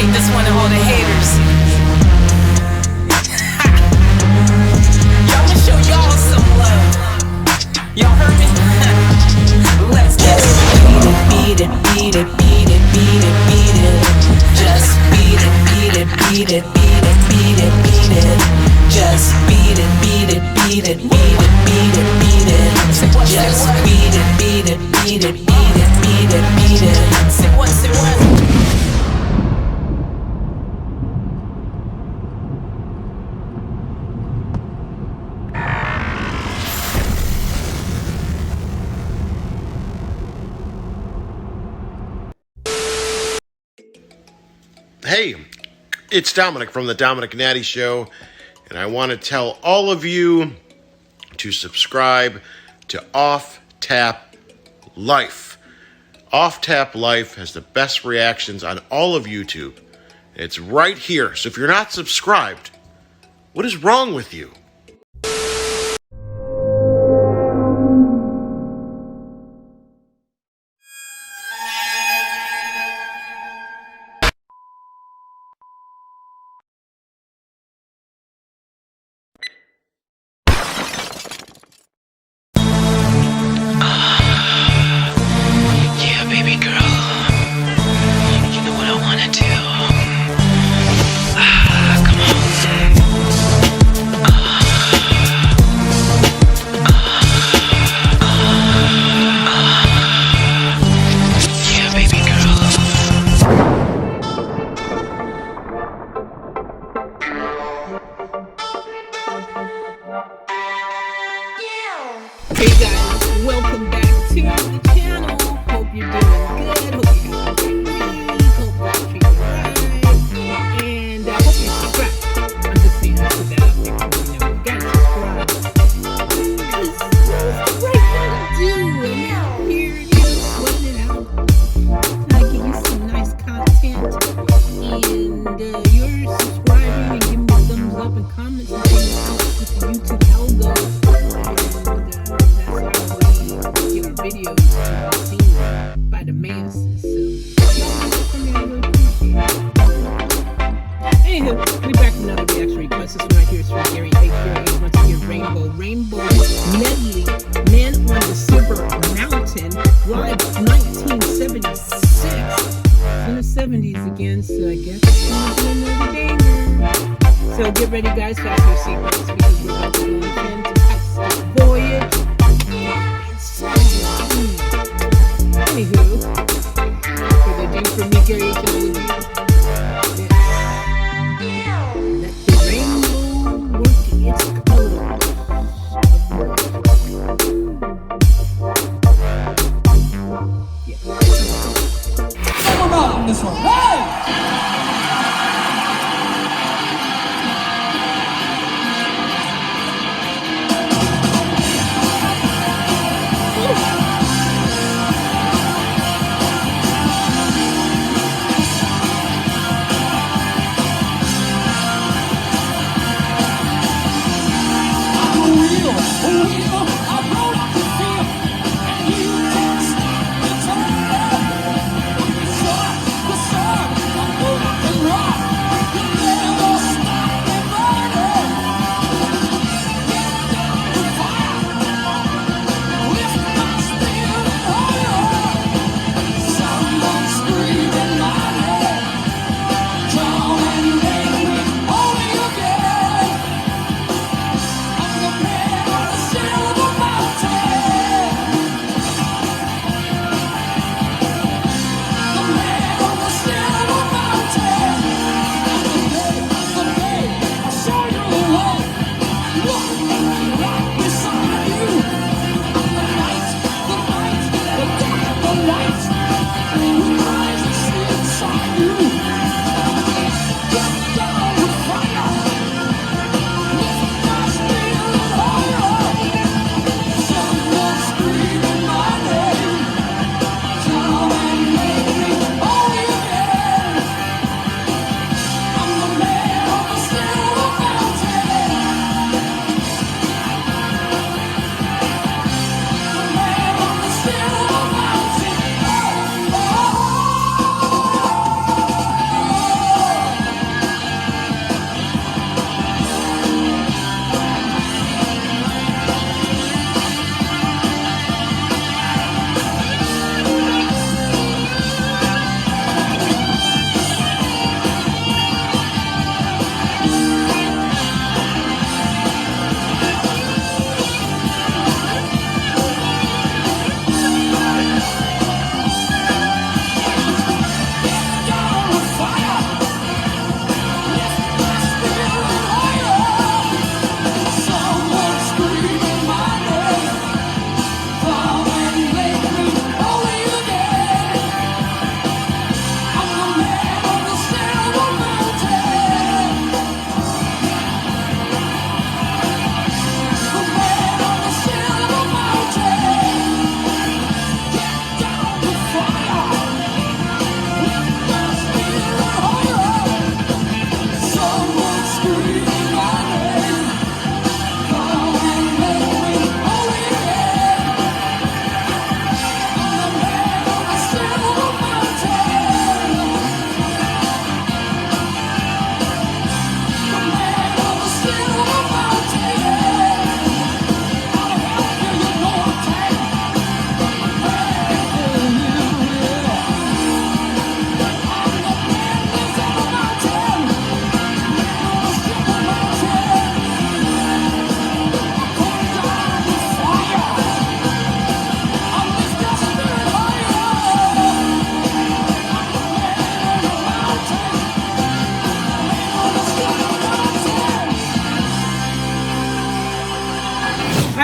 dedicate this one to all the haters. Y'all wanna show y'all some love. Y'all heard me? Let's get it. Beat it, beat it, beat it, beat it, beat it. Just beat it, beat it, beat it, beat it, beat it, beat it. Just beat it, beat it, beat it, beat it, beat it, beat it. Just beat it, beat it, beat it, beat it, beat it, beat it. Say what, say what? Hey, it's Dominic from the Dominic Natty Show, and I want to tell all of you to subscribe to Off Tap Life. Off Tap Life has the best reactions on all of YouTube. It's right here, so if you're not subscribed, what is wrong with you? Hey guys, welcome back to the channel. Hope you're doing good. Hope you're having a great week. Hope you're treating you right. And I hope you subscribe. I'm just saying, I put that out there. You gotta subscribe. Because that's the right thing to do. And now here it is, sweating it out. I give you some nice content. And you're subscribing and giving me thumbs up and comments and things with the YouTube algo. Videos seen by the masses. So y'all do it for me, I really appreciate it. Anywho, we back with another reaction request. This one right here is from Gary H. Once again, Rainbow Medley, Man on the Silver Mountain, live 1976. In the 70s again, so I guess it's gonna be another banger. So get ready, guys, fasten your seatbelts because we're about to go into Texas Voyage. Anywho, for the James from me, Gary H. and all of you, let the rainbow work its colors Come on, this one. Hey!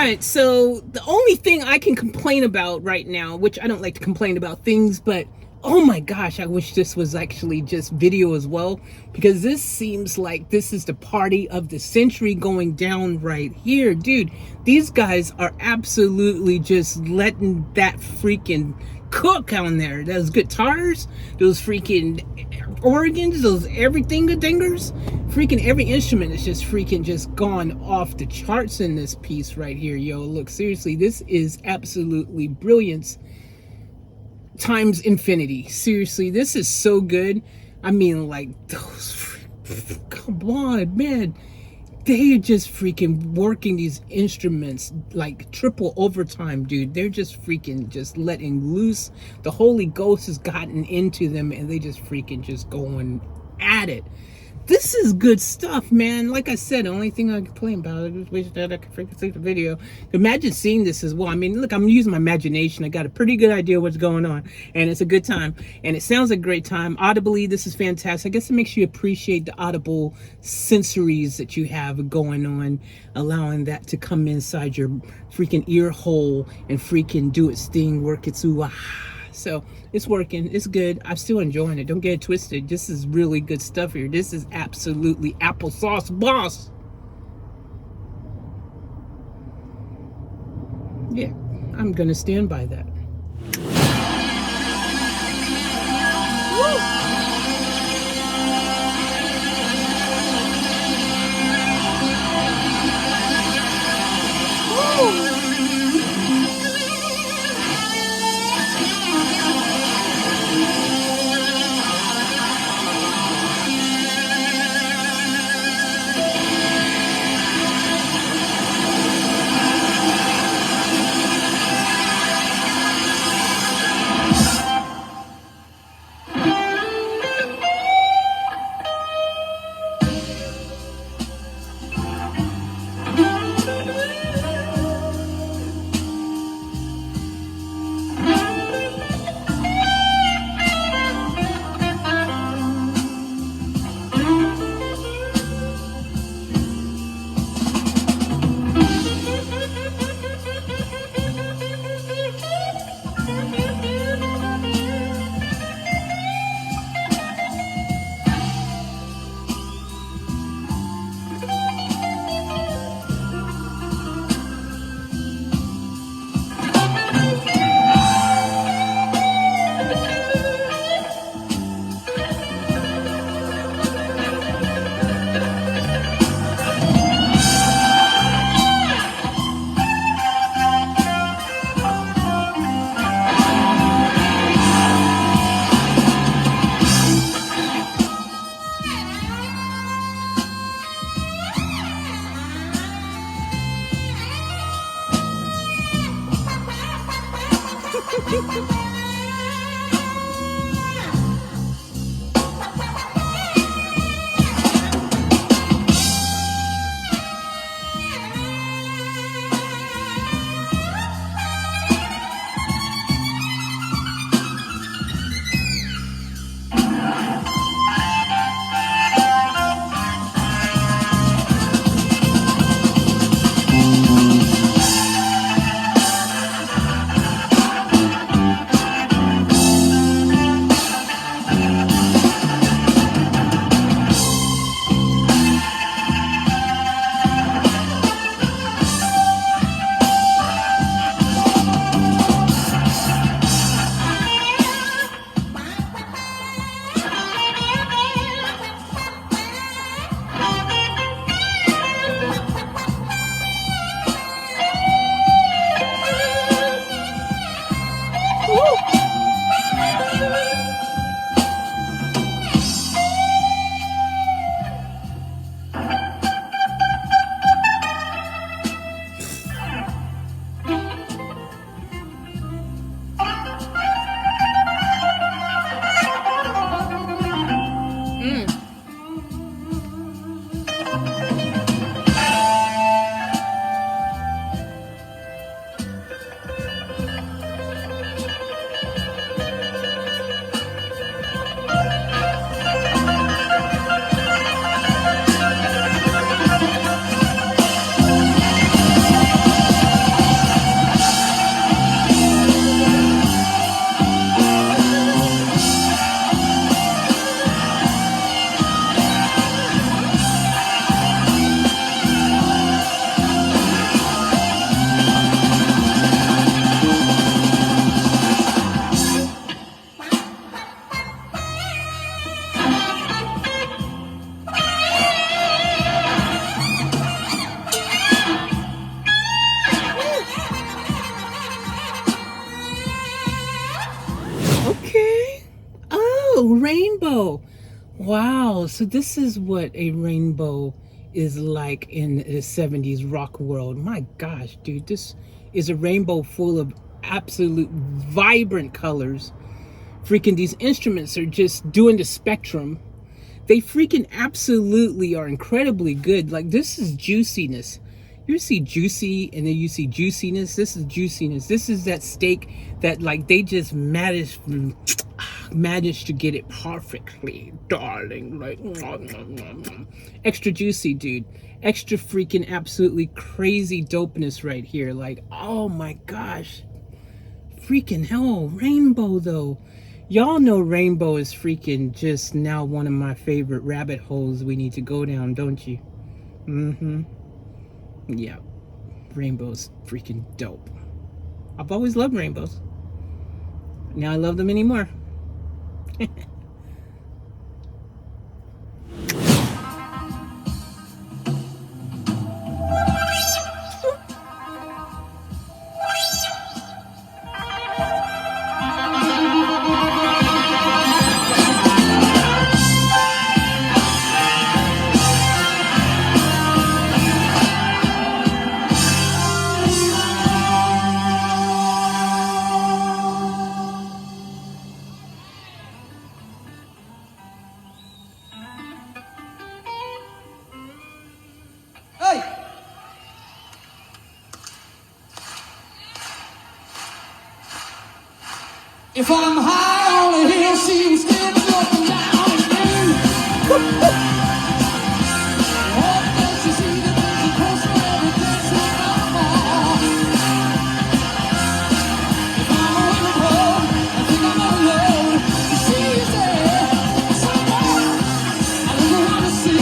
right, so the only thing I can complain about right now, which I don't like to complain about things, but oh my gosh, I wish this was actually just video as well, because this seems like this is the party of the century going down right here. Dude, these guys are absolutely just letting that freaking cook on there. Those guitars, those freaking organs, those everything dingers, freaking every instrument is just freaking just gone off the charts in this piece right here. Yo, look, seriously, this is absolutely brilliance times infinity. Seriously, this is so good. I mean, like, those, come on, man. They are just freaking working these instruments like triple overtime, dude. They're just freaking just letting loose. The Holy Ghost has gotten into them and they just freaking just going at it. This is good stuff, man. Like I said, the only thing I complain about, I just wish that I could freaking see the video. Imagine seeing this as well. I mean, look, I'm using my imagination. I got a pretty good idea what's going on, and it's a good time, and it sounds like a great time. Audibly, this is fantastic. I guess it makes you appreciate the audible sensories that you have going on, allowing that to come inside your freaking ear hole and freaking do its thing, work its ooh. So it's working. It's good. I'm still enjoying it. Don't get it twisted. This is really good stuff here. This is absolutely applesauce boss. Yeah, I'm going to stand by that. Woo! Woo! Oh, rainbow. Wow. So this is what a rainbow is like in the 70s rock world. My gosh, dude, this is a rainbow full of absolute vibrant colors. Freaking these instruments are just doing the spectrum. They freaking absolutely are incredibly good. Like, this is juiciness. You see juicy and then you see juiciness. This is juiciness. This is that steak that, like, they just managed to get it perfectly, darling. Like, extra juicy, dude. Extra freaking absolutely crazy dopeness right here. Like, oh my gosh. Freaking hell. Rainbow, though. Y'all know rainbow is freaking just now one of my favorite rabbit holes we need to go down, don't you? Yeah, rainbows freaking dope. I've always loved rainbows. Now I love them anymore. Hey! If I'm high on a hill, she was still looking down at me. Oh, don't you see that there's a coast for every place we come on? If I'm on the road, I think I'm alone. She's there somewhere. I don't know how to see.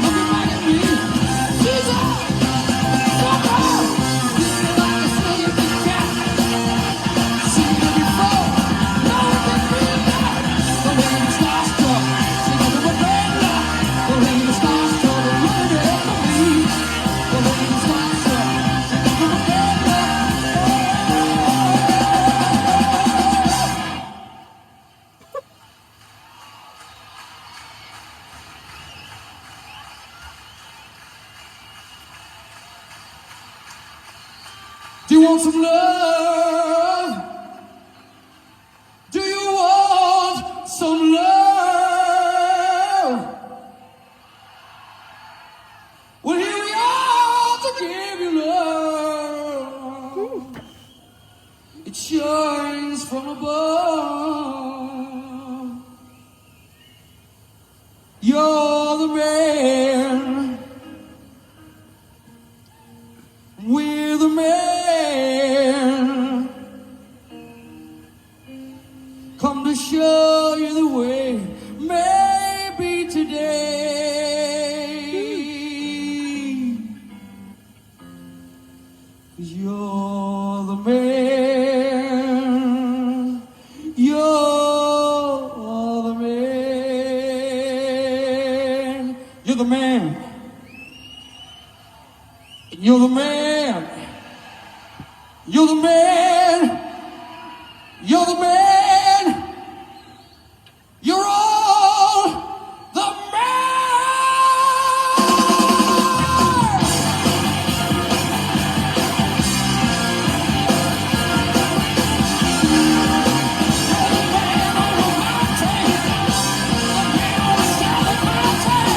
Looking back at me. She's there somewhere. Looking like a singing big cat. Seen her before. No one can feel that. The rain is starstruck. Singing to a red light. The rain is starstruck. The rain is for me. The rain is starstruck. Singing to a red light. Do you want some love? Do you want some love? Well, here we are to give you love. It shines from above. You're the man. We're the man. Come to show you the way. Maybe today. 'Cause you're the man. You're the man. You're the man. You're the man. You're the man. You're the man. You're all the man. You're the man on the mountain. The man on the side of the mountain.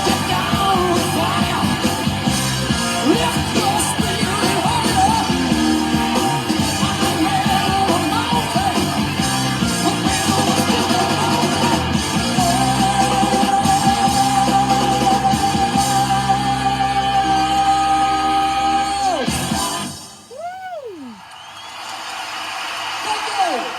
Get down with fire. Lift your spirit higher. I'm the man on the mountain. The man on the side of the mountain. Thank you.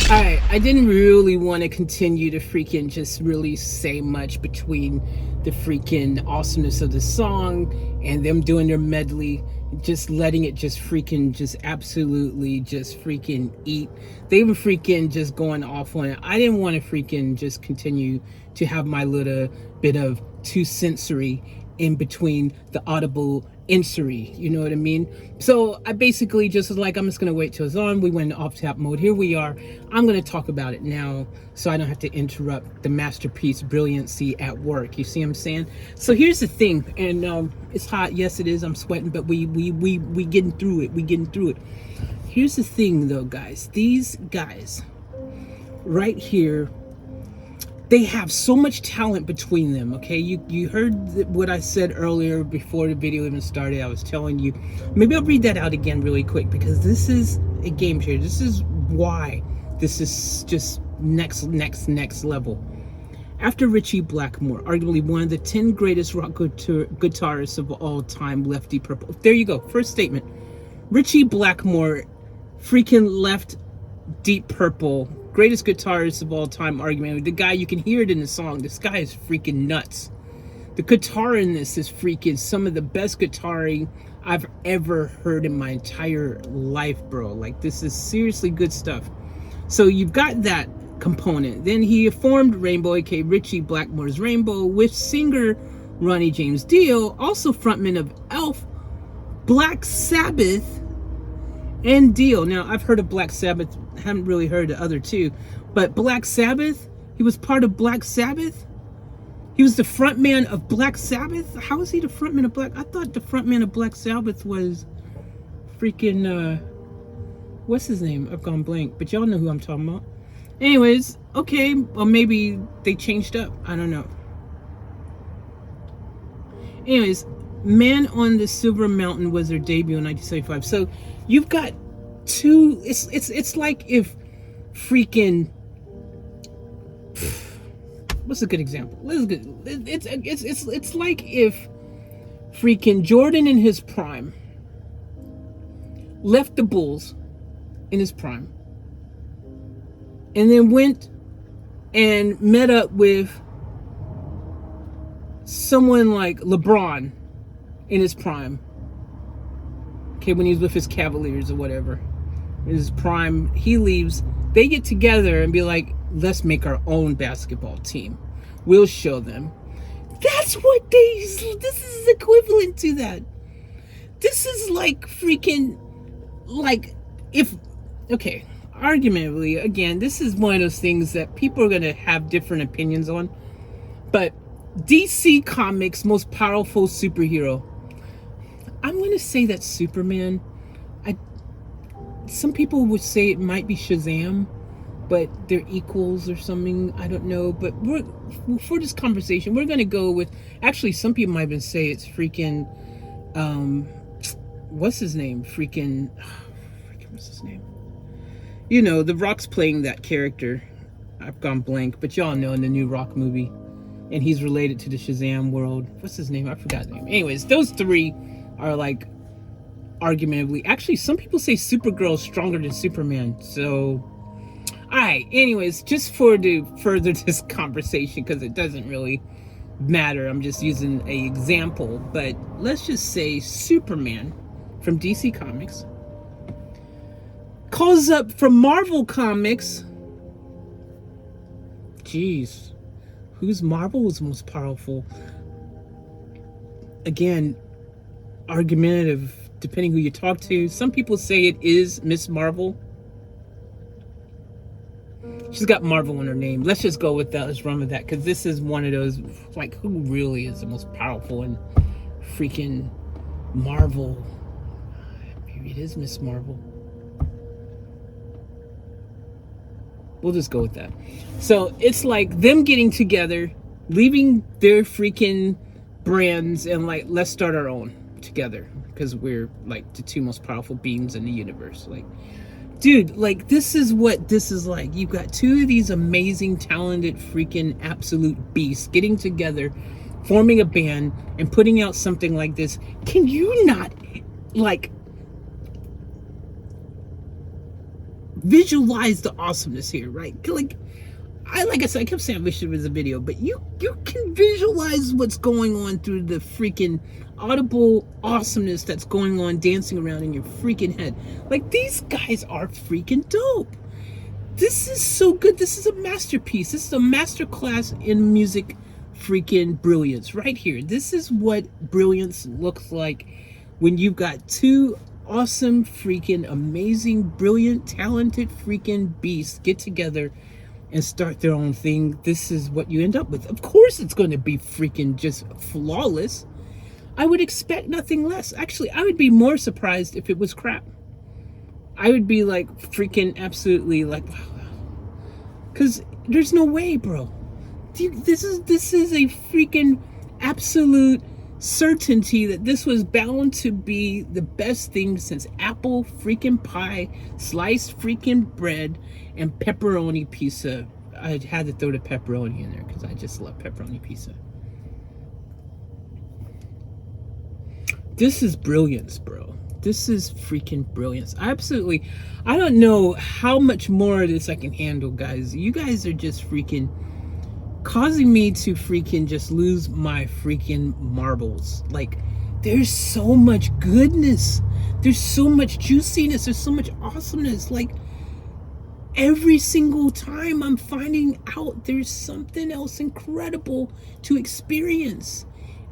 Alright, I didn't really want to continue to freaking just really say much between the freaking awesomeness of the song and them doing their medley, just letting it just freaking just absolutely just freaking eat. They were freaking just going off on it. I didn't want to freaking just continue to have my little bit of too sensory in between the audible injury, you know what I mean? So I basically just was like, I'm just gonna wait till it's on. We went off tap mode. Here we are. I'm gonna talk about it now so I don't have to interrupt the masterpiece brilliancy at work. You see what I'm saying? So here's the thing, and it's hot. Yes, it is. I'm sweating, but we getting through it. We getting through it. Here's the thing though, guys. These guys right here, they have so much talent between them, okay? You heard what I said earlier before the video even started. I was telling you, maybe I'll read that out again really quick, because this is a game changer. This is why this is just next level. After Ritchie Blackmore, arguably one of the 10 greatest rock guitarists of all time, left Deep Purple. There you go, first statement. Ritchie Blackmore freaking left Deep Purple, greatest guitarist of all time, argument. The guy, you can hear it in the song, this guy is freaking nuts. The guitar in this is freaking some of the best guitaring I've ever heard in my entire life, bro. Like, this is seriously good stuff. So you've got that component. Then he formed Rainbow, aka Ritchie Blackmore's Rainbow, with singer Ronnie James Dio, also frontman of Elf, Black Sabbath, and Dio. Now, I've heard of Black Sabbath, haven't really heard the other two, but Black Sabbath, he was part of Black Sabbath? He was the frontman of Black Sabbath? How is he the frontman of I thought the frontman of Black Sabbath was freaking, what's his name? I've gone blank, but y'all know who I'm talking about. Anyways, okay, well, maybe they changed up. I don't know. Anyways, Man on the Silver Mountain was their debut in 1975. So you've got two. It's like if freaking. What's a good example? It's like if freaking Jordan in his prime left the Bulls in his prime, and then went and met up with someone like LeBron in his prime. Okay, when he was with his Cavaliers or whatever. In his prime, he leaves. They get together and be like, let's make our own basketball team. We'll show them. That's what this is equivalent to that. This is like freaking, like, if, okay, arguably, again, this is one of those things that people are going to have different opinions on. But DC Comics' most powerful superhero, I'm going to say that's Superman. Some people would say it might be Shazam, but they're equals or something. I don't know. But for this conversation, we're going to go with, actually, some people might even say it's freaking, what's his name? Freaking, what's his name? You know, The Rock's playing that character. I've gone blank, but y'all know, in the new Rock movie. And he's related to the Shazam world. What's his name? I forgot his name. Anyways, those three are like, argumentatively, actually, some people say Supergirl's stronger than Superman. So, alright, anyways, just for to further this conversation, because it doesn't really matter, I'm just using an example, but let's just say Superman from DC Comics calls up from Marvel Comics. Jeez, whose Marvel was most powerful? Again, argumentative, depending who you talk to. Some people say it is Miss Marvel. She's got Marvel in her name. Let's just go with that. Let's run with that, because this is one of those, like, who really is the most powerful in freaking Marvel? Maybe it is Miss Marvel. We'll just go with that. So it's like them getting together, leaving their freaking brands, and like, let's start our own together, because we're like the two most powerful beings in the universe. Like, dude, like, this is what this is like. You've got two of these amazing, talented, freaking absolute beasts getting together, forming a band, and putting out something like this. Can you not, like, visualize the awesomeness here, right? Like I said, I kept saying I wish there was a video, but you can visualize what's going on through the freaking audible awesomeness that's going on, dancing around in your freaking head. Like, these guys are freaking dope. This is so good. This is a masterpiece. This is a masterclass in music freaking brilliance right here. This is what brilliance looks like when you've got two awesome, freaking amazing, brilliant, talented freaking beasts get together and start their own thing, this is what you end up with. Of course it's going to be freaking just flawless. I would expect nothing less. Actually, I would be more surprised if it was crap. I would be like freaking absolutely like, because there's no way, bro. This is a freaking absolute certainty that this was bound to be the best thing since apple freaking pie, sliced freaking bread, and pepperoni pizza. I had to throw the pepperoni in there because I just love pepperoni pizza. This is brilliance, bro. This is freaking brilliance. I don't know how much more of this I can handle, guys. You guys are just freaking causing me to freaking just lose my freaking marbles. Like, there's so much goodness. There's so much juiciness. There's so much awesomeness. Like, every single time I'm finding out there's something else incredible to experience.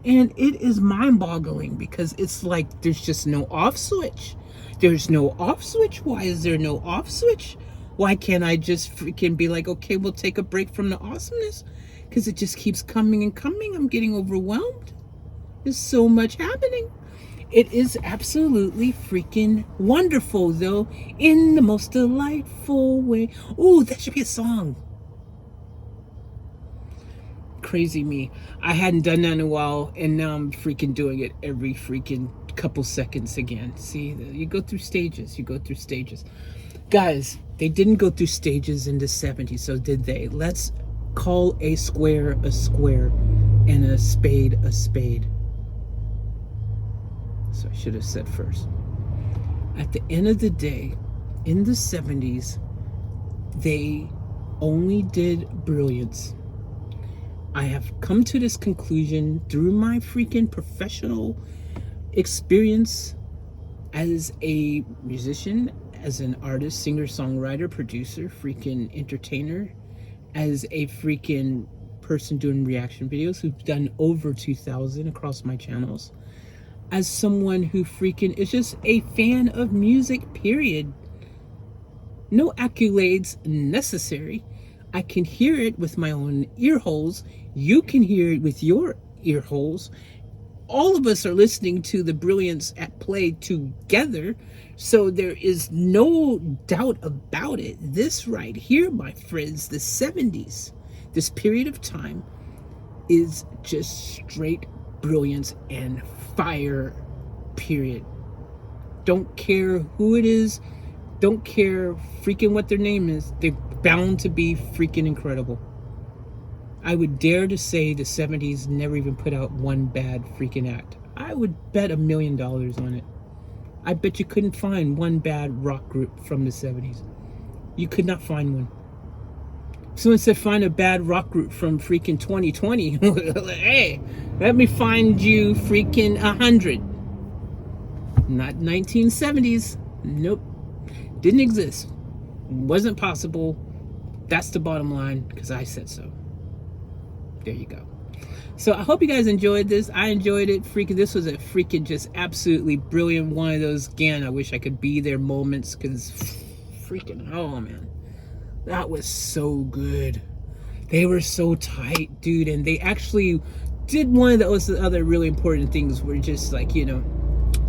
And it is mind-boggling because it's like there's just no off switch. There's no off switch. Why is there no off switch? Why can't I just freaking be like, okay, we'll take a break from the awesomeness? Because it just keeps coming and coming. I'm getting overwhelmed. There's so much happening. It is absolutely freaking wonderful, though, in the most delightful way. Oh, that should be a song. Crazy me. I hadn't done that in a while, and now I'm freaking doing it every freaking couple seconds again. See, you go through stages. You go through stages. Guys, they didn't go through stages in the 70s, so did they? Let's call a square and a spade a spade. So I should have said first. At the end of the day, in the 70s, they only did brilliance. I have come to this conclusion through my freaking professional experience as a musician, as an artist, singer, songwriter, producer, freaking entertainer, as a freaking person doing reaction videos who's done over 2,000 across my channels, as someone who freaking is just a fan of music, period. No accolades necessary. I can hear it with my own ear holes. You can hear it with your ear holes. All of us are listening to the brilliance at play together. So there is no doubt about it. This right here, my friends, the 70s, this period of time is just straight brilliance and fire, period. Don't care who it is. Don't care freaking what their name is. They're bound to be freaking incredible. I would dare to say the 70s never even put out one bad freaking act. I would bet $1 million on it. I bet you couldn't find one bad rock group from the 70s. You could not find one. Someone said find a bad rock group from freaking 2020. Hey, let me find you freaking 100. Not 1970s. Nope. Didn't exist. Wasn't possible. That's the bottom line, because I said so. There you go. So I hope you guys enjoyed this. I enjoyed it. Freaking, this was a freaking just absolutely brilliant one of those, again, I wish I could be there moments, because freaking, oh man, that was so good. They were so tight, dude, and they actually did one of those other really important things where just like, you know,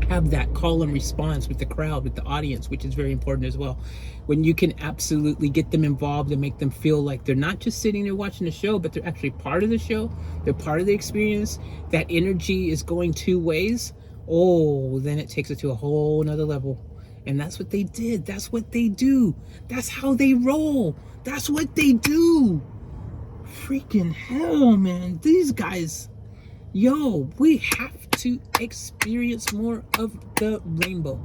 have that call and response with the crowd, with the audience, which is very important as well. When you can absolutely get them involved and make them feel like they're not just sitting there watching the show, but they're actually part of the show. They're part of the experience. That energy is going two ways. Oh, then it takes it to a whole nother level. And that's what they did. That's what they do. That's how they roll. That's what they do. Freaking hell, man. These guys, yo, we have to experience more of the rainbow.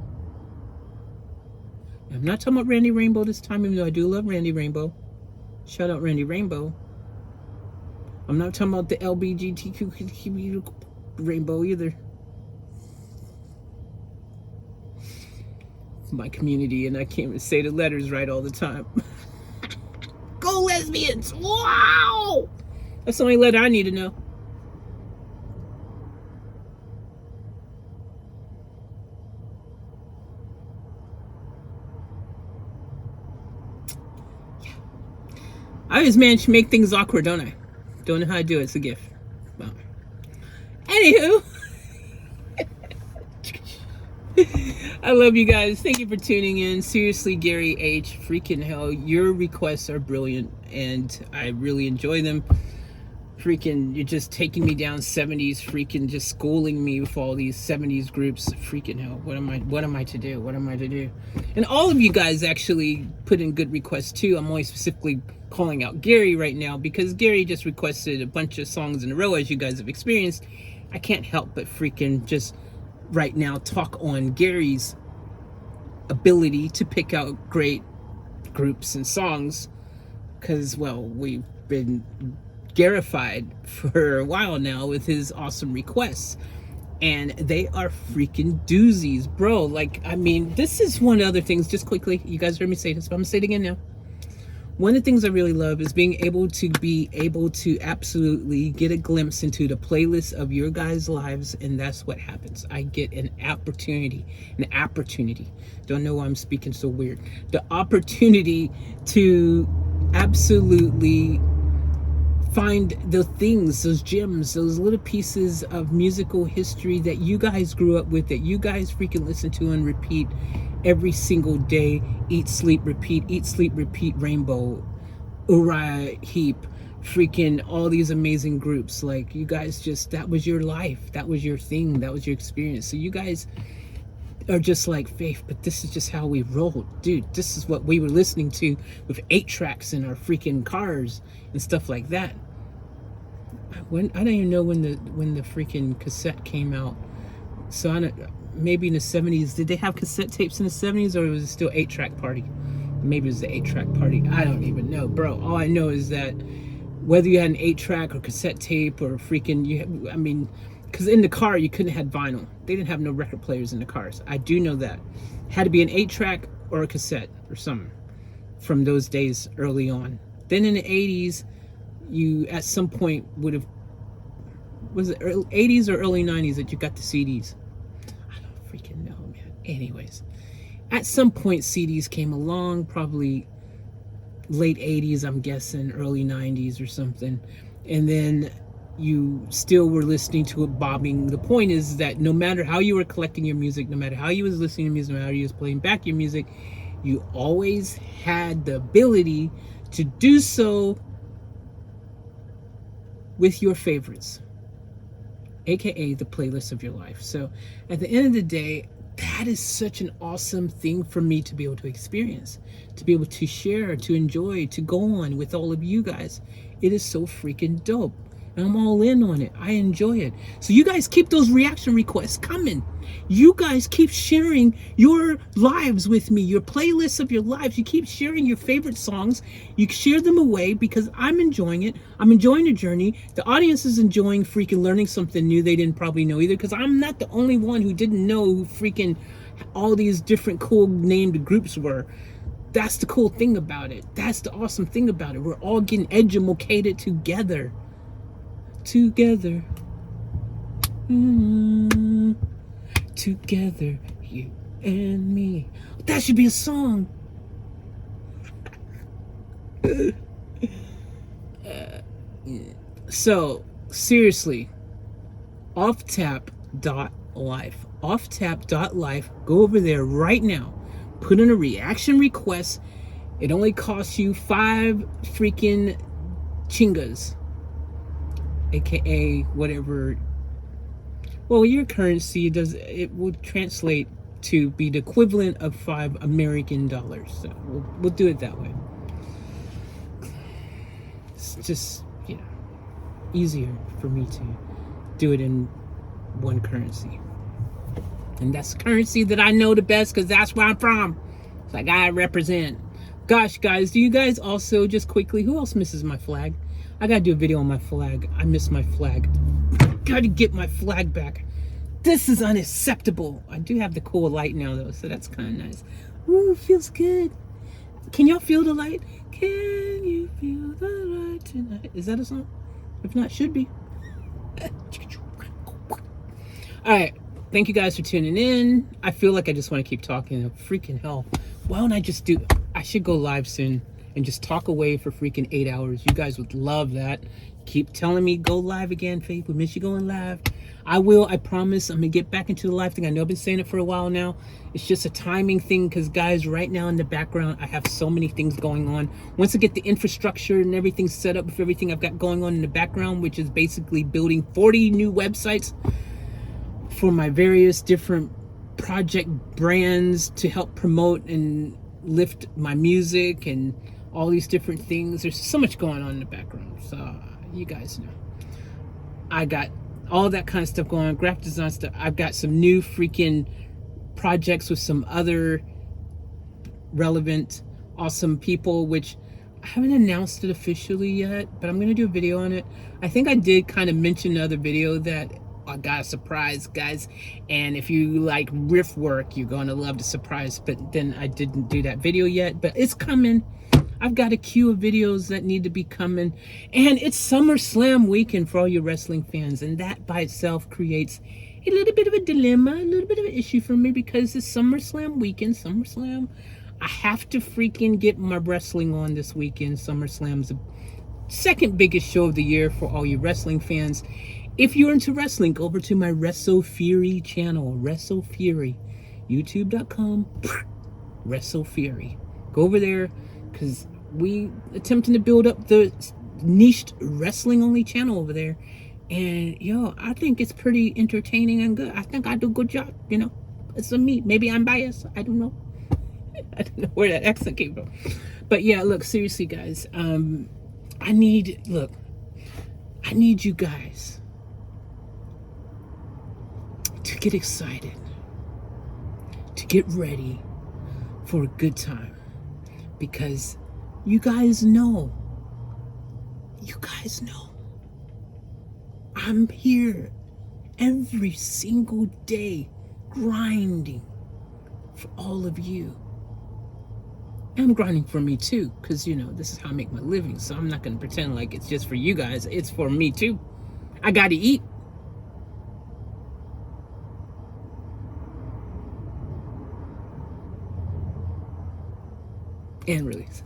I'm not talking about Randy Rainbow this time, even though I do love Randy Rainbow. Shout out Randy Rainbow. I'm not talking about the LBGTQ rainbow either. My community, and I can't even say the letters right all the time. Go lesbians! Wow! That's the only letter I need to know. I always manage to make things awkward, don't I? Don't know how to do it. It's a gift. Well, anywho, I love you guys. Thank you for tuning in. Seriously, Gary H. Freaking hell, your requests are brilliant, and I really enjoy them. Freaking, you're just taking me down 70s, freaking just schooling me with all these 70s groups. Freaking hell, what am I to do? What am I to do? And all of you guys actually put in good requests too. I'm only specifically calling out Gary right now because Gary just requested a bunch of songs in a row, as you guys have experienced. I can't help but freaking just right now talk on Gary's ability to pick out great groups and songs, because, well, we've been Garified for a while now with his awesome requests, and they are freaking doozies, bro. Like, I mean, this is one of the other things, just quickly, you guys heard me say this, but I'm gonna say it again now. One of the things I really love is being able to absolutely get a glimpse into the playlist of your guys' lives, and that's what happens. I get an opportunity, don't know why I'm speaking so weird, the opportunity to absolutely find the things, those gems, those little pieces of musical history that you guys grew up with, that you guys freaking listen to and repeat every single day. Eat, sleep, repeat, Rainbow, Uriah Heep, freaking all these amazing groups. Like, you guys just, that was your life, that was your thing, that was your experience. So you guys are just like, Faith, but this is just how we rolled, dude. This is what we were listening to with 8 tracks in our freaking cars and stuff like that. I don't even know when the freaking cassette came out. So I don't, maybe in the 70s. Did they have cassette tapes in the 70s, or was it still 8-track party? Maybe it was the 8-track party. I don't even know, bro. All I know is that whether you had an 8-track or cassette tape or freaking, I mean, because in the car you couldn't have vinyl. They didn't have no record players in the cars. I do know that. Had to be an 8-track or a cassette or something from those days early on. Then in the 80s, you at some point would have, was it early 80s or early 90s that you got the CDs? I don't freaking know, man. Anyways, at some point CDs came along, probably late 80s, I'm guessing, early 90s or something. And then you still were listening to it bobbing. The point is that no matter how you were collecting your music, no matter how you was listening to music, no matter how you was playing back your music, you always had the ability to do so with your favorites, aka the playlist of your life. So at the end of the day, that is such an awesome thing for me to be able to experience, to be able to share, to enjoy, to go on with all of you guys. It is so freaking dope. And I'm all in on it. I enjoy it. So you guys keep those reaction requests coming. You guys keep sharing your lives with me, your playlists of your lives. You keep sharing your favorite songs. You share them away because I'm enjoying it. I'm enjoying the journey. The audience is enjoying freaking learning something new they didn't probably know either, because I'm not the only one who didn't know who freaking all these different cool named groups were. That's the cool thing about it. That's the awesome thing about it. We're all getting educated together. Together, together, you and me. That should be a song. So seriously, offtap.life, offtap.life. Go over there right now. Put in a reaction request. It only costs you 5 freaking chingas, aka whatever. Well, your currency it will translate to be the equivalent of $5 American. So we'll do it that way. It's just, you know, easier for me to do it in one currency, and that's the currency that I know the best, because that's where I'm from. So I gotta represent. Gosh, guys, do you guys also, just quickly, who else misses my flag? I gotta do a video on my flag. I miss my flag. Gotta get my flag back. This is unacceptable. I do have the cool light now though, so that's kind of nice. Ooh, feels good. Can y'all feel the light? Can you feel the light tonight? Is that a song? If not, should be. Alright, thank you guys for tuning in. I feel like I just want to keep talking. Freaking hell. Why don't I just do, I should go live soon and just talk away for freaking 8 hours. You guys would love that. Keep telling me go live again, Faith. We miss you going live. I will. I promise. I'm gonna get back into the live thing. I know I've been saying it for a while now. It's just a timing thing, because guys, right now in the background, I have so many things going on. Once I get the infrastructure and everything set up with everything I've got going on in the background, which is basically building 40 new websites for my various different project brands to help promote and lift my music and all these different things. There's so much going on in the background. So you guys know. I got all that kind of stuff going on, graphic design stuff. I've got some new freaking projects with some other relevant, awesome people, which I haven't announced it officially yet, but I'm going to do a video on it. I think I did kind of mention in the other video that I got a surprise, guys. And if you like riff work, you're going to love the surprise. But then I didn't do that video yet, but it's coming. I've got a queue of videos that need to be coming. And it's SummerSlam weekend for all you wrestling fans. And that by itself creates a little bit of a dilemma, a little bit of an issue for me, because it's SummerSlam weekend. SummerSlam, I have to freaking get my wrestling on this weekend. SummerSlam's the second biggest show of the year for all you wrestling fans. If you're into wrestling, go over to my Wrestle Fury channel. Wrestle Fury. YouTube.com. Wrestle Fury. Go over there, because we attempting to build up the niched wrestling only channel over there. And yo, I think it's pretty entertaining and good. I think I do a good job, you know. It's a me. Maybe I'm biased. I don't know. I don't know where that accent came from. But yeah, look, seriously, guys. I need you guys to get excited, to get ready for a good time, because you guys know I'm here every single day grinding for all of you. And I'm grinding for me too, because you know, this is how I make my living. So I'm not going to pretend like it's just for you guys. It's for me too. I got to eat. And release.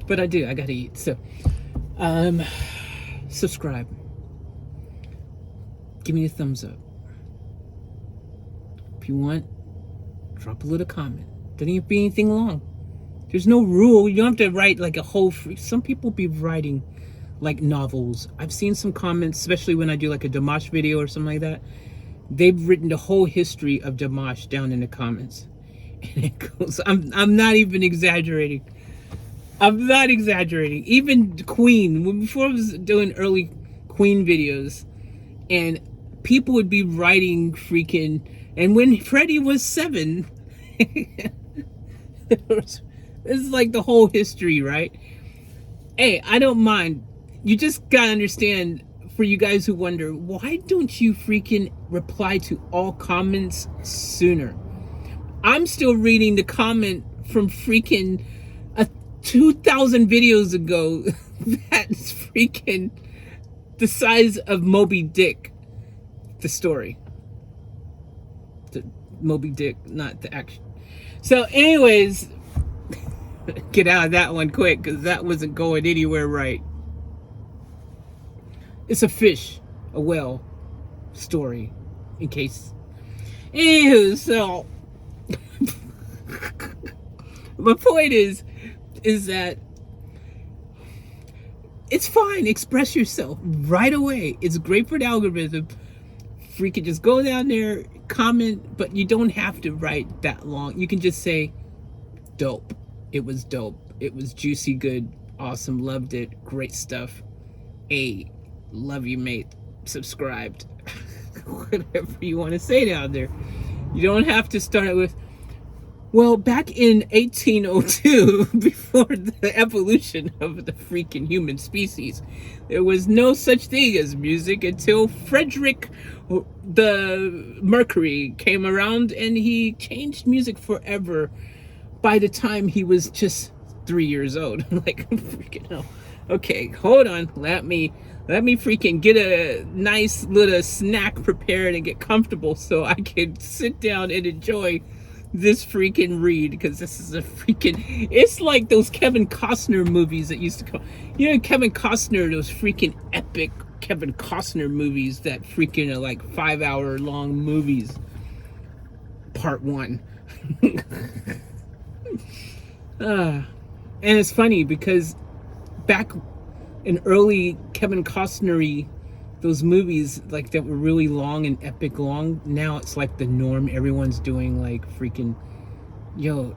But I got to eat. So subscribe. Give me a thumbs up. If you want, drop a little comment. Doesn't even be anything long. There's no rule. You don't have to write like a whole some people be writing like novels. I've seen some comments, especially when I do like a Dimash video or something like that. They've written the whole history of Dimash down in the comments. And it goes, I'm not even exaggerating. I'm not exaggerating. Even Queen, before I was doing early Queen videos, and people would be writing freaking, and when Freddie was 7, this is like the whole history, right? Hey, I don't mind. You just gotta understand, for you guys who wonder, why don't you freaking reply to all comments sooner? I'm still reading the comment from freaking 2,000 videos ago that's freaking the size of Moby Dick, the story. The Moby Dick, not the action. So anyways, get out of that one quick, because that wasn't going anywhere right. It's a fish, a whale story, in case. Anywho, so my point is that it's fine. Express yourself right away. It's great for the algorithm. Freaking just go down there, comment, but you don't have to write that long. You can just say, dope. It was dope. It was juicy, good, awesome, loved it, great stuff. Hey, love you, mate. Subscribed. Whatever you want to say down there. You don't have to start it with, well, back in 1802, before the evolution of the freaking human species, there was no such thing as music until Frederick the Mercury came around, and he changed music forever by the time he was just 3 years old. Like, freaking hell. Okay, hold on. Let me freaking get a nice little snack prepared and get comfortable so I can sit down and enjoy this freaking read, because this is a freaking, it's like those Kevin Costner movies that used to come. You know, Kevin Costner, those freaking epic Kevin Costner movies that freaking are like 5-hour long movies. Part 1. And it's funny because back in early Kevin Costner-y, those movies like that were really long and epic long, now it's like the norm. Everyone's doing like freaking, yo,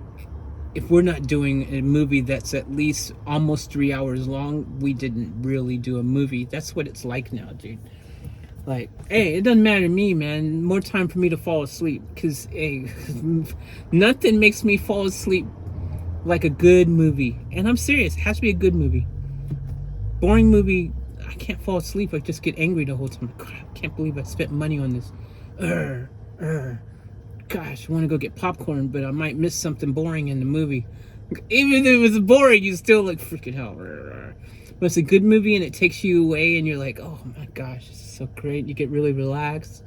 if we're not doing a movie that's at least almost 3 hours long, we didn't really do a movie. That's what it's like now, dude. Like, hey, it doesn't matter to me, man. More time for me to fall asleep, because hey, nothing makes me fall asleep like a good movie. And I'm serious, it has to be a good movie. Boring movie, I can't fall asleep. I just get angry the whole time. God, I can't believe I spent money on this. Gosh, I want to go get popcorn, but I might miss something boring in the movie. Even if it was boring, you still like, freaking hell. But it's a good movie and it takes you away and you're like, oh my gosh, this is so great. You get really relaxed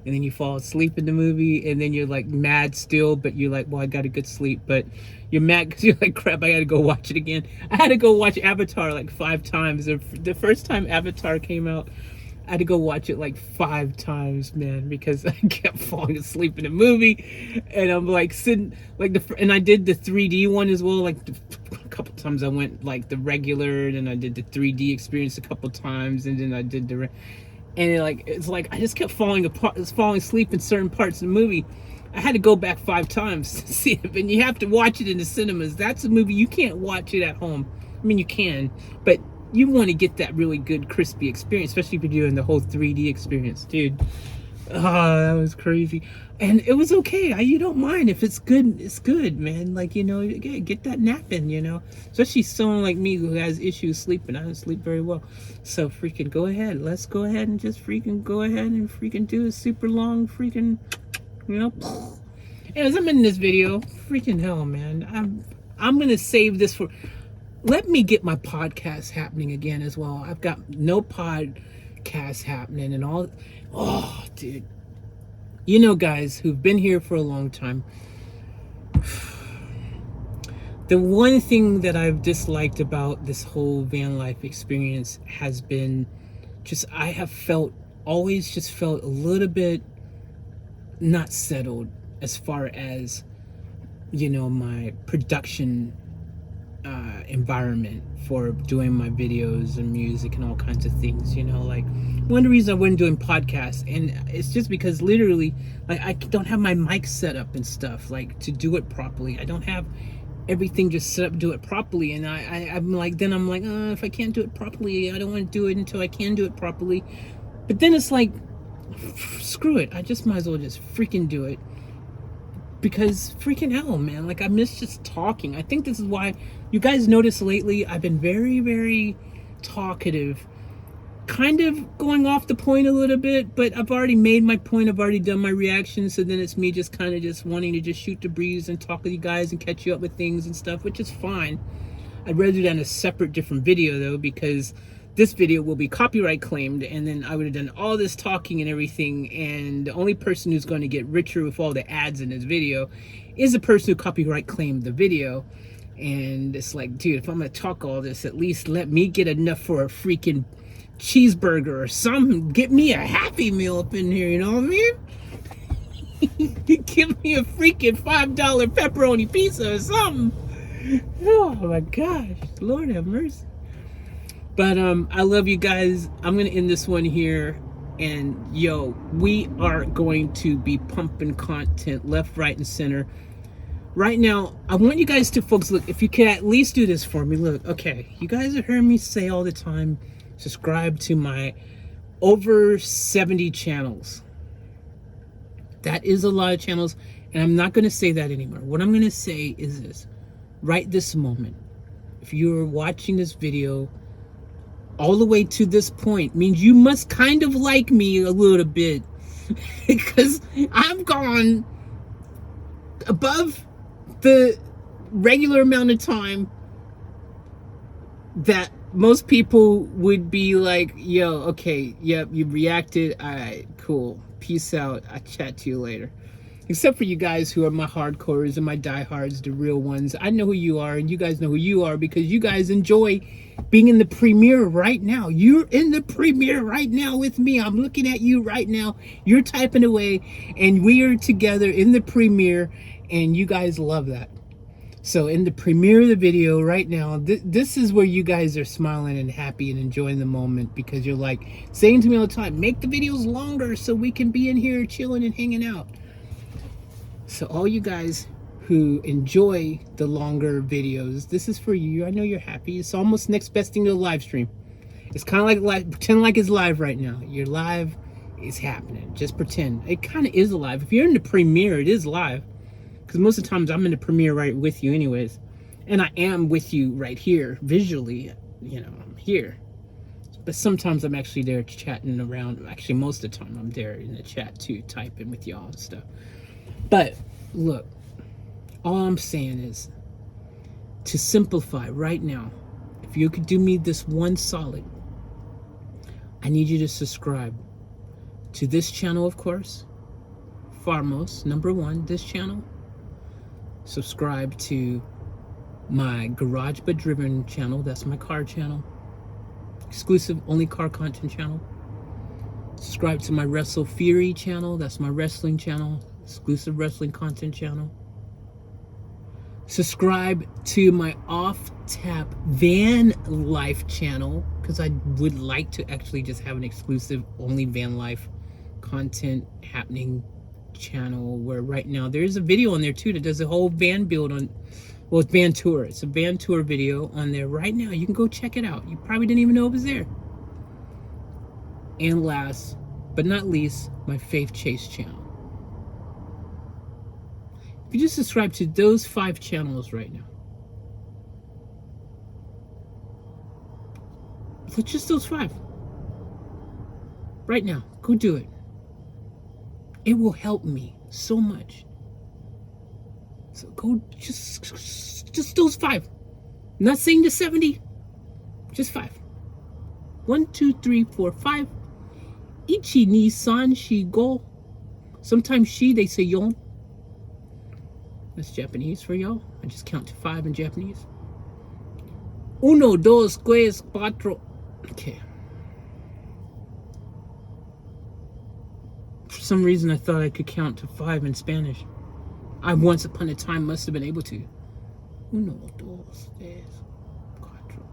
and then you fall asleep in the movie and then you're like mad still, but you're like, well, I got a good sleep. But you're mad because you're like, crap, I got to go watch it again. I had to go watch Avatar like 5 times. The first time Avatar came out, I had to go watch it like 5 times, man, because I kept falling asleep in the movie. And I'm like sitting, like and I did the 3D one as well. Like a couple times I went like the regular, and I did the 3D experience a couple times, and then I did the, and it's like I just kept falling asleep in certain parts of the movie. I had to go back 5 times to see it, and you have to watch it in the cinemas. That's a movie you can't watch it at home. I mean, you can, but you want to get that really good crispy experience, especially if you're doing the whole 3D experience, dude. Oh, that was crazy. And it was okay. You don't mind if it's good. It's good, man. Like, you know, get that nap in, you know, especially someone like me who has issues sleeping. I don't sleep very well. So freaking go ahead. Let's go ahead and just freaking go ahead and freaking do a super long freaking, you know. As I'm in this video, freaking hell, man. I'm going to save this for, let me get my podcast happening again as well. I've got no podcast happening and all. Oh, dude. You know, guys who've been here for a long time, the one thing that I've disliked about this whole van life experience has been just, I have always felt a little bit not settled as far as, you know, my production environment for doing my videos and music and all kinds of things, you know. Like, one of the reasons I wasn't doing podcasts, and it's just because literally, like, I don't have my mic set up and stuff, like, to do it properly. I don't have everything just set up to do it properly, and I'm like, if I can't do it properly, I don't want to do it until I can do it properly. But then it's like, screw it, I just might as well just freaking do it. Because freaking hell, man, like, I miss just talking. I think this is why you guys notice lately I've been very, very talkative, kind of going off the point a little bit, but I've already made my point. I've already done my reaction. So then it's me just kind of just wanting to just shoot the breeze and talk with you guys and catch you up with things and stuff, which is fine. I'd rather do that in a separate, different video though, because this video will be copyright claimed, and then I would have done all this talking and everything, and the only person who's going to get richer with all the ads in this video is the person who copyright claimed the video. And it's like, dude, if I'm going to talk all this, at least let me get enough for a freaking cheeseburger or something. Get me a Happy Meal up in here, you know what I mean? Give me a freaking $5 pepperoni pizza or something. Oh my gosh, Lord have mercy. But I love you guys. I'm gonna end this one here, and yo, we are going to be pumping content left, right, and center. Right now, I want you guys to focus. Look, if you can at least do this for me. Look, okay, you guys have heard me say all the time, subscribe to my over 70 channels. That is a lot of channels, and I'm not gonna say that anymore. What I'm gonna say is this: right this moment, if you're watching this video all the way to this point, means you must kind of like me a little bit, because I've gone above the regular amount of time that most people would be like, yo, okay, yep, you reacted, all right, cool, peace out, I'll chat to you later. Except for you guys who are my hardcores and my diehards, the real ones. I know who you are, and you guys know who you are because you guys enjoy being in the premiere right now. You're in the premiere right now with me. I'm looking at you right now. You're typing away, and we are together in the premiere, and you guys love that. So in the premiere of the video right now, this is where you guys are smiling and happy and enjoying the moment because you're like saying to me all the time, make the videos longer so we can be in here chilling and hanging out. So all you guys who enjoy the longer videos, this is for you. I know you're happy. It's almost next best thing to a live stream. It's kind of like live, pretend like it's live right now. You're live, it's happening. Just pretend. It kind of is live. If you're in the premiere, it is live. Because most of the times I'm in the premiere right with you anyways. And I am with you right here, visually. You know, I'm here. But sometimes I'm actually there chatting around. Actually, most of the time I'm there in the chat too, typing with y'all and stuff. But, look. All I'm saying is, to simplify right now, if you could do me this one solid, I need you to subscribe to this channel, of course. Foremost, number one, this channel. Subscribe to my Garage But Driven channel. That's my car channel. Exclusive, only car content channel. Subscribe to my Wrestle Fury channel. That's my wrestling channel. Exclusive wrestling content channel. Subscribe to my Off Tap Van Life channel because I would like to actually just have an exclusive only van life content happening channel where right now there is a video on there too that does a whole van build on, well, it's van tour. It's a van tour video on there right now. You can go check it out. You probably didn't even know it was there. And last but not least, my Faith Chase channel. If you just subscribe to those 5 channels right now, so just those 5 right now, go do it. It will help me so much. So go just those 5. I'm not saying the 70, just 5. 1, 2, 3, 4, 5. Ichi ni san shi go. Sometimes she, they say yon. That's Japanese for y'all. I just count to 5 in Japanese. Uno, dos, tres, cuatro. Okay. For some reason, I thought I could count to 5 in Spanish. I once upon a time must have been able to. Uno, dos, tres, cuatro.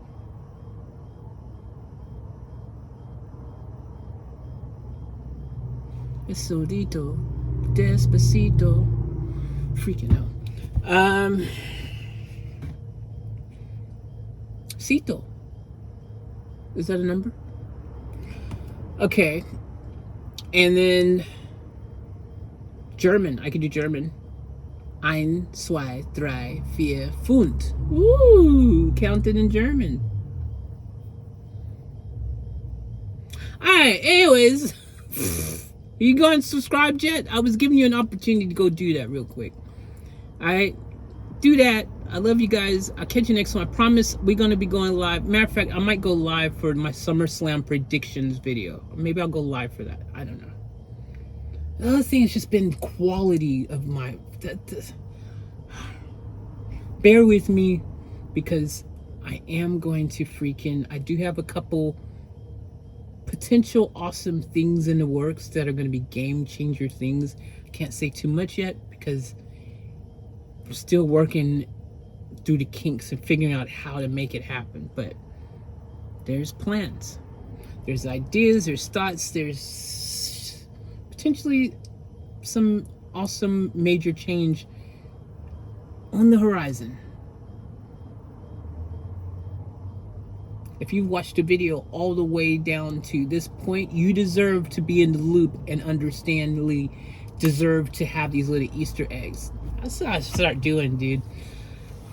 Esodito, despacito. Freaking out. Cito. Is that a number? Okay. And then German. I can do German. 1, 2, 3, 4, 5. Ooh, counted in German. Alright, anyways. You go and subscribe yet? I was giving you an opportunity to go do that real quick. Alright? Do that. I love you guys. I'll catch you next one. I promise we're going to be going live. Matter of fact, I might go live for my SummerSlam predictions video. Maybe I'll go live for that. I don't know. The other thing has just been quality of my... Bear with me because I am going to I do have a couple potential awesome things in the works that are going to be game changer things. I can't say too much yet because we're still working through the kinks and figuring out how to make it happen. But there's plans, there's ideas, there's thoughts, there's potentially some awesome major change on the horizon. If you watched the video all the way down to this point, you deserve to be in the loop and understandably deserve to have these little Easter eggs. That's what I start doing, dude.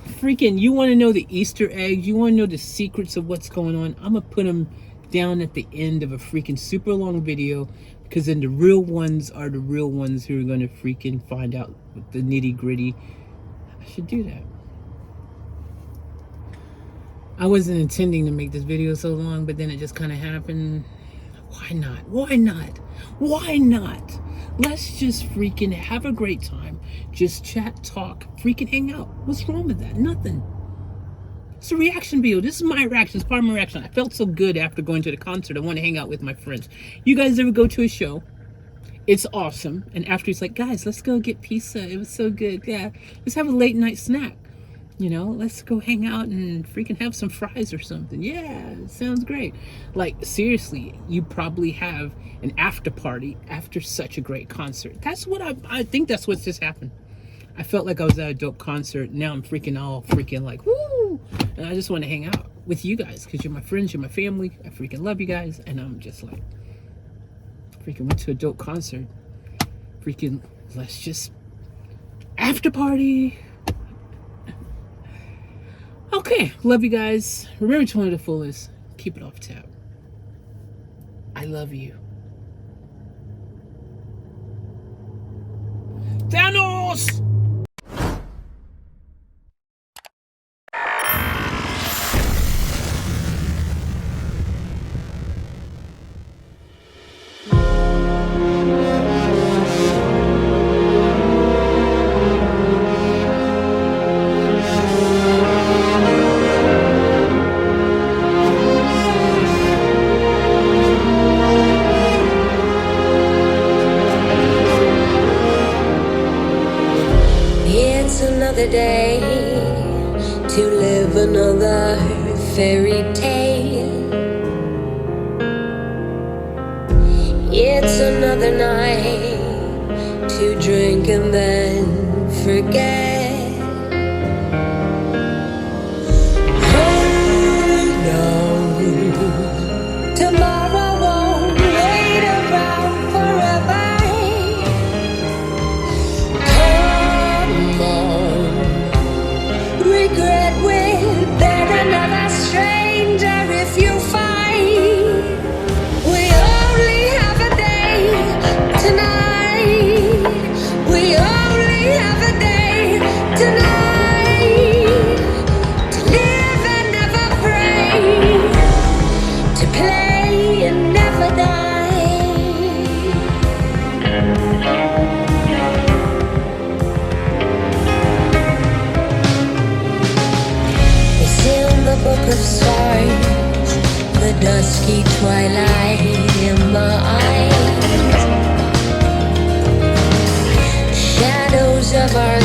Freaking, you want to know the Easter eggs? You want to know the secrets of what's going on? I'm going to put them down at the end of a freaking super long video because then the real ones are the real ones who are going to freaking find out the nitty gritty. I should do that. I wasn't intending to make this video so long, but then it just kind of happened. Why not? Why not? Why not? Let's just freaking have a great time. Just chat, talk, freaking hang out. What's wrong with that? Nothing. It's a reaction video. This is my reaction. It's part of my reaction. I felt so good after going to the concert. I want to hang out with my friends. You guys ever go to a show? It's awesome. And after it's like, guys, let's go get pizza. It was so good. Yeah. Let's have a late night snack. You know, let's go hang out and freaking have some fries or something. Yeah, it sounds great. Like, seriously, you probably have an after party after such a great concert. That's what I think that's what just happened. I felt like I was at a dope concert. Now I'm freaking all freaking like, woo! And I just want to hang out with you guys because you're my friends, you're my family. I freaking love you guys. And I'm just like, freaking went to a dope concert. Freaking, let's just after party. Okay, love you guys. Remember to enjoy the fullest. Keep it off tap. I love you. Thanos! Another day to live another fairy tale. It's another night to drink and then forget. Oh no, tomorrow won't wait around forever. Regret with another stranger if you find we only have a day tonight. We only have a day tonight to live and never pray, to play and never die. Book of stars, the dusky twilight in my eyes, shadows of our